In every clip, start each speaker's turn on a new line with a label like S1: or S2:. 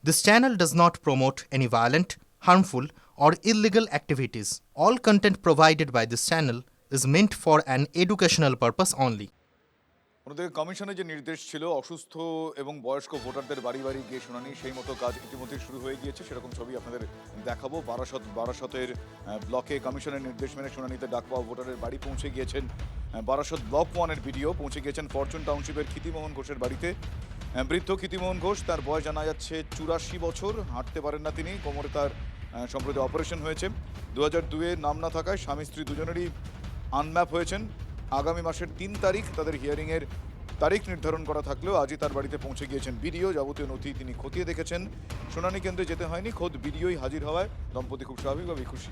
S1: This channel does not promote any violent, harmful, or illegal activities. All content provided by this channel is meant for an educational purpose only.
S2: ওনাদের কমিশনে যে নির্দেশ ছিল অসুস্থ এবং বয়স্ক ভোটারদের বাড়ি বাড়ি গিয়ে শুনানি, সেই মতো কাজ ইতিমধ্যে শুরু হয়ে গিয়েছে। সেরকম ছবি আপনাদের দেখাবো। বারাসতের ব্লকে কমিশনের নির্দেশ মেনে শুনানিতে ডাক পাওয়া ভোটারের বাড়ি পৌঁছে গিয়েছেন। বারাসত ব্লক 1-এর ভিডিও পৌঁছে গিয়েছেন ফরচুন টাউনশিপের ক্ষিতিমোহন ঘোষের বাড়িতে। বৃদ্ধ ক্ষিতিমোহন ঘোষ, তার বয়স জানা যাচ্ছে 84 বছর। হাঁটতে পারেন না তিনি, কোমরে তার সম্প্রতি অপারেশন হয়েছে। 2002-এ নাম না থাকায় স্বামী স্ত্রী দুজনেরই আনম্যাপ হয়েছেন। আগামী মাসের 3 তারিখ তাদের হিয়ারিংয়ের তারিখ নির্ধারণ করা থাকলেও আজই তার বাড়িতে পৌঁছে গিয়েছেন বিডিও। যাবতীয় নথি তিনি খতিয়ে দেখেছেন। শুনানি কেন্দ্রে যেতে হয়নি, খোদ বিডিওই হাজির হওয়ায় দম্পতি খুব স্বাভাবিকভাবেই খুশি।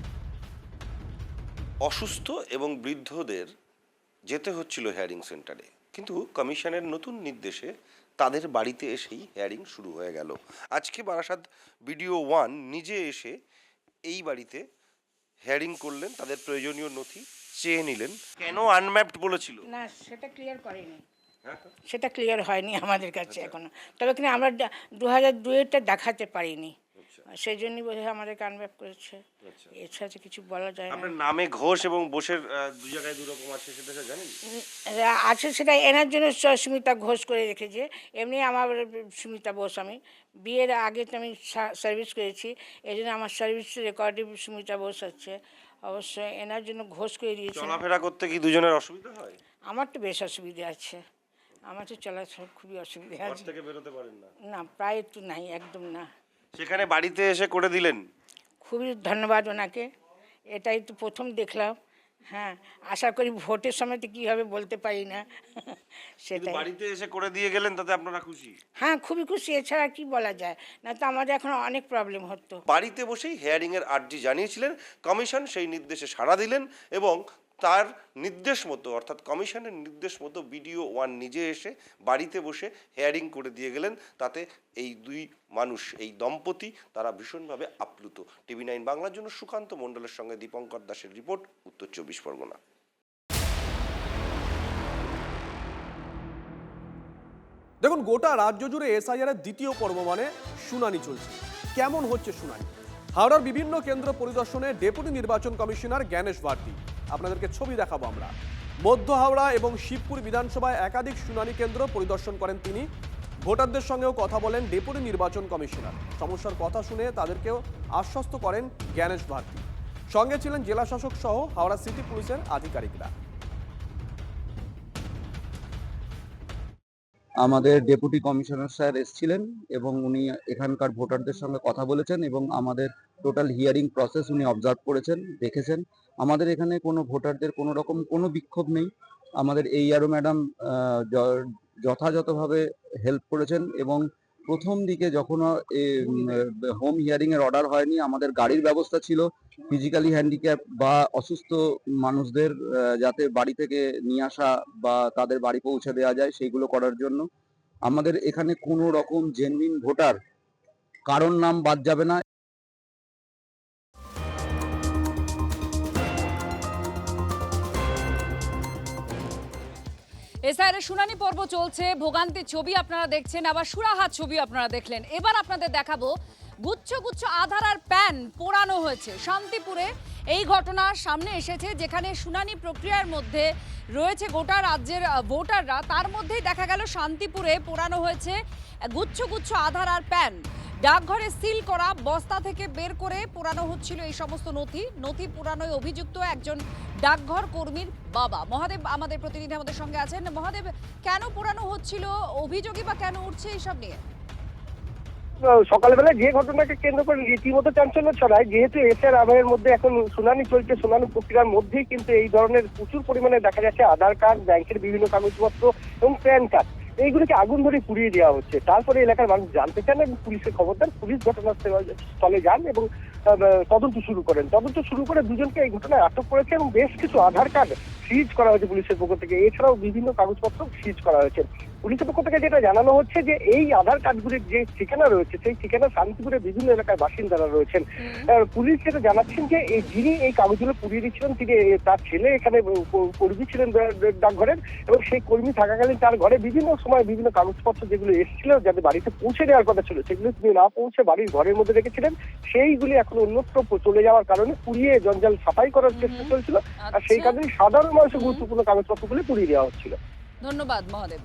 S3: অসুস্থ এবং বৃদ্ধদের যেতে হচ্ছিল হিয়ারিং সেন্টারে, কিন্তু কমিশনের নতুন নির্দেশে তাদের বাড়িতে এসেই হিয়ারিং শুরু হয়ে গেল। আজকে বারাসাত বিডিও 1 নিজে এসে এই বাড়িতে হিয়ারিং করলেন, তাদের প্রয়োজনীয় নথি চেয়ে নিলেন। কেন আনম্যাপড বলেছিল
S4: না, সেটা ক্লিয়ার করেনি, সেটা ক্লিয়ার হয়নি আমাদের কাছে এখনো। তবে কিন্তু আমরা 2002-এরটা দেখাতে পারিনি, সেই জন্যই বোধহয় আমাদের আনম্যাপ করেছে। এছাড়া কিছু বলা যায় না।
S3: আপনার নামে ঘোষ এবং বোসের দু জায়গায় দু রকম আছে, সেটা জানেন?
S4: আছে, সেটা এনার জন্য সুমিতা ঘোষ করে রেখেছে। এমনি আমার সুমিতা বোস, আমি বিয়ের আগে তো আমি সার্ভিস করেছি, এই জন্য আমার সার্ভিস রেকর্ডে সুমিতা বোস আছে। অবশ্যই এনার জন্য ঘোষ করে দিয়েছে।
S3: চলাফেরা করতে কি দুজনের অসুবিধা হয়?
S4: আমার তো বেশ অসুবিধা আছে, আমার তো চলাচল খুবই অসুবিধা আছে।
S3: থেকে বেরোতে পারেন না?
S4: না, প্রায় একটু নাই, একদম না।
S3: সেখানে বাড়িতে এসে করে দিলেন,
S4: খুবই ধন্যবাদ ওনাকে। এটাই তো প্রথম দেখলাম। হ্যাঁ, আশা করি ভোটের সময় তো কী হবে বলতে পারি না। সেটাই,
S3: বাড়িতে এসে করে দিয়ে গেলেন, তাতে আপনারা খুশি?
S4: হ্যাঁ, খুবই খুশি। এছাড়া কি বলা যায়, না তো আমাদের এখন অনেক প্রবলেম হতো।
S3: বাড়িতে বসেই হিয়ারিংয়ের আর্জি জানিয়েছিলেন কমিশন, সেই নির্দেশে সাড়া দিলেন এবং তার নির্দেশ মতো, অর্থাৎ কমিশনের নির্দেশ মতো বিডিও 1 নিজে এসে বাড়িতে বসে হিয়ারিং করে দিয়ে গেলেন। তাতে এই দুই মানুষ, এই দম্পতি, তারা ভীষণভাবে আপ্লুত। TV9 বাংলার জন্য সুকান্ত মণ্ডলের সঙ্গে দীপঙ্কর দাসের রিপোর্ট, উত্তর 24 পরগনা।
S5: দেখুন, গোটা রাজ্য জুড়ে এসআইআর এর দ্বিতীয় পর্ব মানে শুনানি চলছে। কেমন হচ্ছে শুনানি? হাওড়ার বিভিন্ন কেন্দ্র পরিদর্শনে ডেপুটি নির্বাচন কমিশনার জ্ঞানেশ ভারতী। আপনাদেরকে ছবি দেখাবো আমরা। মধ্য হাওড়া এবং শিবপুর বিধানসভায় একাধিক শুনানি কেন্দ্র পরিদর্শন করেন তিনি। ভোটারদের সঙ্গেও কথা বলেন ডেপুটি নির্বাচন কমিশনার। সমস্যার কথা শুনে তাদেরকেও আশ্বস্ত করেন জ্ঞানেশ ভারতী। সঙ্গে ছিলেন জেলা শাসক সহ হাওড়া সিটি পুলিশের আধিকারিকরা।
S6: আমাদের ডেপুটি কমিশনার স্যার এসেছিলেন এবং উনি এখানকার ভোটারদের সঙ্গে কথা বলেছেন এবং আমাদের টোটাল হিয়ারিং প্রসেস উনি অবজার্ভ করেছেন, দেখেছেন। আমাদের এখানে কোনো ভোটারদের কোনো রকম কোনো বিক্ষোভ নেই। আমাদের ARO ম্যাডাম যথাযথভাবে হেল্প করেছেন এবং প্রথম দিকে যখন হোম হিয়ারিং এর অর্ডার হয়নি, আমাদের গাড়ির ব্যবস্থা ছিল ফিজিক্যালি হ্যান্ডিক্যাপ বা অসুস্থ মানুষদের যাতে বাড়ি থেকে নিয়ে আসা বা তাদের বাড়ি পৌঁছে দেওয়া যায়, সেইগুলো করার জন্য। আমাদের এখানে কোনো রকম জেনুইন ভোটার কারোর নাম বাদ যাবে না।
S7: এসআইআর শুনানি পর্ব চলছে, ভোগান্তির ছবি আপনারা দেখছেন, আবার সুরাহাত ছবি আপনারা দেখলেন। এবার আপনাদের দেখাবো গুচ্ছ গুচ্ছ আধার আর প্যান পোড়ানো হয়েছে শান্তিপুরে। এই ঘটনা সামনে এসেছে, যেখানে শুনানি প্রক্রিয়ার মধ্যে রয়েছে গোটা রাজ্যের ভোটাররা। তার মধ্যেই দেখা গেল শান্তিপুরে পোড়ানো হয়েছে গুচ্ছ গুচ্ছ আধার আর প্যান। ডাকঘরে সিল করা বস্তা থেকে বের করে পোড়ানো হচ্ছিল এই সমস্ত নথি পোড়ানোয় অভিযুক্ত একজন ডাকঘর কর্মীর বাবা। মহাদেব আমাদের প্রতিনিধি আমাদের সঙ্গে আছেন। মহাদেব, কেন পোড়ানো হচ্ছিল, অভিযোগই বা কেন উঠছে এইসব নিয়ে?
S8: সকালবেলা যে ঘটনাকে কেন্দ্র করে রীতিমতো চাঞ্চল্য ছড়ায়, যেহেতু এসআইআর আবহের মধ্যে এখন শুনানি চলছে, শুনানি প্রক্রিয়ার মধ্যেই কিন্তু এই ধরনের প্রচুর পরিমাণে দেখা যাচ্ছে আধার কার্ড, ব্যাংকের বিভিন্ন কাগজপত্র এবং প্যান কার্ড, এইগুলিকে আগুন ধরে পুড়িয়ে দেওয়া হচ্ছে। তারপরে এলাকার মানুষ জানতে চান এবং পুলিশের খবর দেন। পুলিশ ঘটনাস্থলে যান এবং তদন্ত শুরু করেন। তদন্ত শুরু করে দুজনকে এই ঘটনায় আটক করেছে এবং বেশ কিছু আধার কার্ড সিজ করা হয়েছে পুলিশের পক্ষ থেকে। এছাড়াও বিভিন্ন কাগজপত্র সিজ করা হয়েছে। পুলিশের পক্ষ থেকে যেটা জানানো হচ্ছে যে এই আধার কার্ডগুলির যে ঠিকানা রয়েছে সেই ঠিকানা শান্তিপুরের বিভিন্ন এলাকার বাসিন্দারা রয়েছেন। পুলিশ যেটা জানাচ্ছেন যে যিনি এই কাগজগুলো পুড়িয়ে দিচ্ছিলেন তিনি তার ছেলে এখানে কর্মী ছিলেন ডাকঘরের, এবং সেই কর্মী থাকাকালীন তার ঘরে বিভিন্ন সময় বিভিন্ন কাগজপত্র যেগুলো এসেছিল যাদের বাড়িতে পৌঁছে দেওয়ার কথা ছিল সেগুলো তিনি না পৌঁছে বাড়ির ঘরের মধ্যে রেখেছিলেন। সেইগুলি এখন অন্যত্র চলে যাওয়ার কারণে পুড়িয়ে জঞ্জাল সাফাই করার চেষ্টা চলছিল, আর সেই কারণে সাধারণ মানুষের গুরুত্বপূর্ণ কাগজপত্রগুলি পুড়িয়ে দেওয়া হচ্ছিল।
S7: ধন্যবাদ মহাদেব।